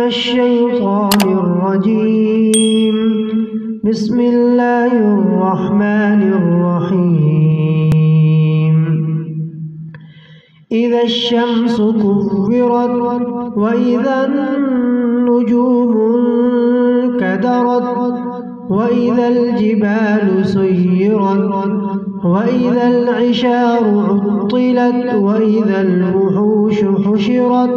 الشيطان الرجيم. بسم الله الرحمن الرحيم. إذا الشمس كورت وإذا النجوم انكدرت وإذا الجبال سيرت وإذا العشار عطلت وإذا الوحوش حشرت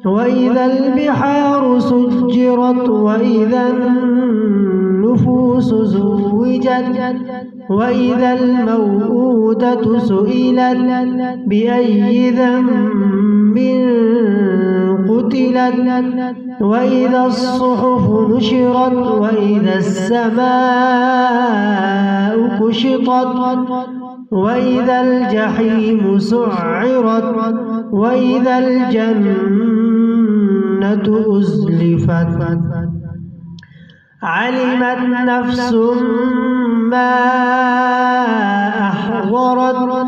وإذا البحار سجرت وإذا النفوس زوجت وإذا الموءودة سئلت بأي ذنب قتلت وإذا الصحف نشرت وإذا السماء كشطت وإذا الجحيم سعرت وإذا الجنة أزلفت. علمت نفس ما أحضرت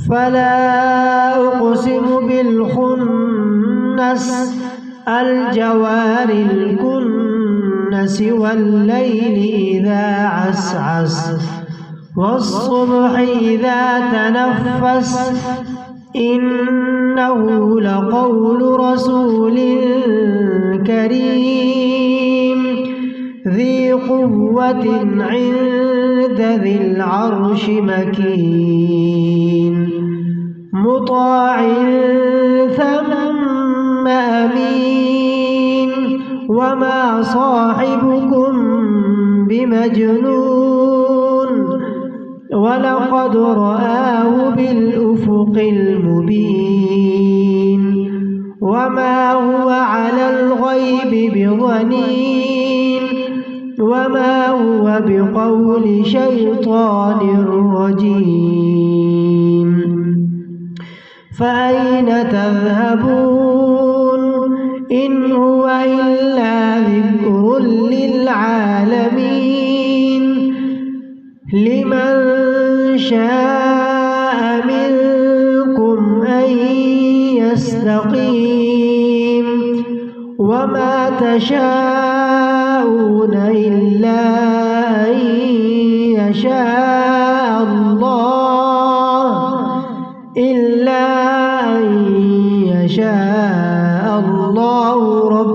فلا أقسم بالخنس الجوار الكنس والليل إذا عسعس والصبح إذا تنفس إنه لقول رسول كريم ذي قوة عند ذي العرش مكين مطاع ثم أمين وما صاحبكم بمجنون ولقد رآه بالأفق المبين وما هو على الغيب بضنين وما هو بقول شيطان رجيم. فأين تذهبون إن هو إلا ذكر للعالمين لمن شاء منكم أن يستقيم وما تشاءون إلا أن يشاء الله رب